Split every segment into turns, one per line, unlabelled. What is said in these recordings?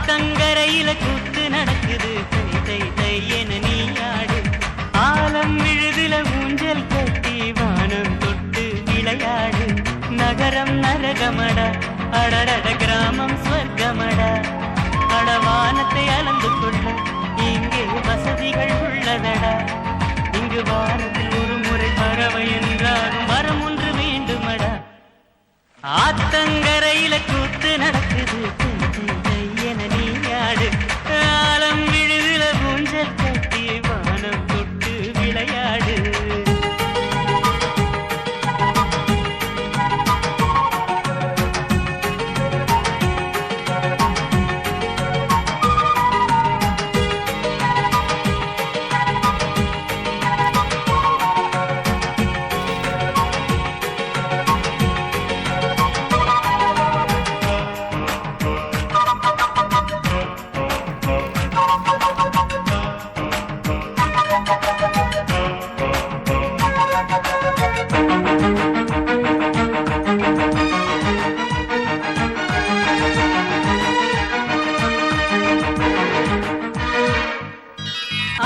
ஆத்தங்கரையில கூத்து நடக்குது தை தை தை என நீயாடு ஆலம் விழுதுல ஊஞ்சல் கட்டி வானம் தொட்டு விளையாடு நகரம் நரகமடா அடடட கிராமம் ஸ்வர்க்கமடா அடவானத்தை அளந்து கொள்ள இங்கே வசதிகள் உள்ளதடா இங்கு வாரத்தில் ஒரு முறை பறவை என்றாலும் மரம் ஒன்று வேண்டுமடா ஆத்தங்கரையில கூத்து நடக்குது என நீயாடு ஆலம் விழுதுல ஊஞ்சல் கட்டி வானம் தொட்டு விளையாடு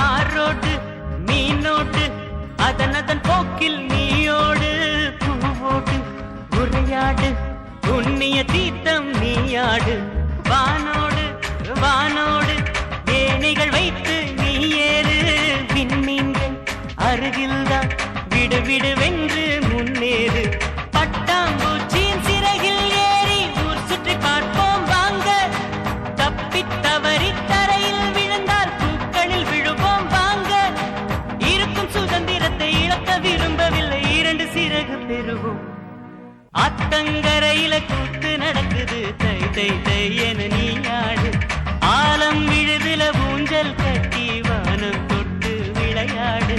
ஆரோடு மீனோடு அதனதன் போக்கில் நீயோடு பூவோடு உரையாடு உன்னிய தீர்த்தம் நீயாடு வானோடு வானோடு ஏனைகள் வைத்து நீ ஏறு விண்மீன்கள் அருகில்தான் விடு விடு வென்று முன்னேறு பட்டாம்பூச்சியின் சிறகில் ஏறி ஊர் சுற்றி பார்ப்போம் வாங்க தப்பி தவறி தரையில் விழுந்தால் பூக்களில் விழுவோம் வாங்க இருக்கும் சுதந்திரத்தை இழக்க விரும்பவில்லை இரண்டு சிறகு பெறுவோம் ஆத்தங்கரையில கூத்து நடக்குது தை தை தை என நீயாடு ஆலம் விழுதுல ஊஞ்சல் கட்டி வானம் தொட்டு விளையாடு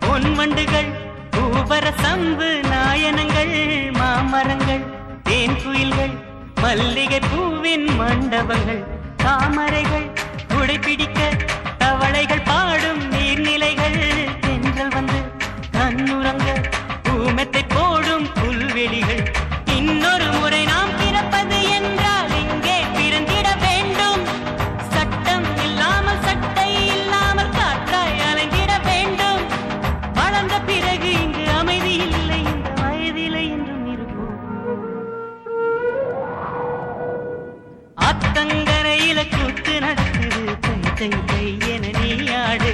பொன்வண்டுகள் பூவர சம்பு நாயனங்கள் மாமரங்கள் தேன் குயில்கள் மல்லிகை பூவின் மண்டபங்கள் தாமரைகள் குடைபிடிக்க தவளைகள் பாடும் நீர்நிலைகள் தென்றல் வந்து கண்ணுறங்க பூமெத்தை போடும் புல்வெளிகள் இன்னொரு முறை நாம் பிறப்பது என்றால் இங்கே பிறந்திட வேண்டும் சட்டம் இல்லாமல் சட்டை இல்லாமல் காற்றாய் அலைந்திட வேண்டும் வளர்ந்த பிறகு இங்கு அமைதி இல்லை இந்த வயதில்லை என்றும் இருப்போம் ஆத்தங்கரையில கூத்து நடக்குது தை தை தை என நீயாடு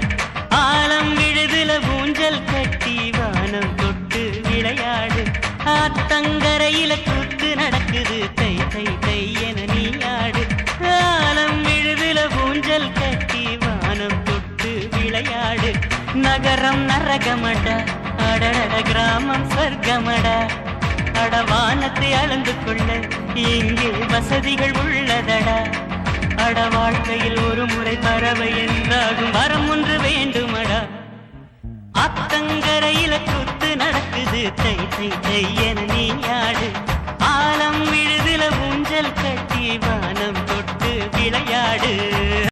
ஆலம் விழுதுல ஊஞ்சல் கட்டி வானம் தொட்டு விளையாடு ஆத்தங்கரையில கூத்து நடக்குது தை தை தை என நீயாடு ஆலம் விழுதுல ஊஞ்சல் கட்டி வானம் தொட்டு விளையாடு நகரம் நரகமடா அடடட கிராமம் சொர்க்கமடா அடவானத்தை அளந்து கொள்ள இங்கே வசதிகள் உள்ளதடா அட வாழ்க்கையில் ஒரு முறை பறவை என்றாகும் வரம் ஒன்று வேண்டுமடா ஆத்தங்கரையில கூத்து நடக்குது தை தை தை என நீயாடு ஆலம் விழுதுல ஊஞ்சல் கட்டி வானம் தொட்டு விளையாடு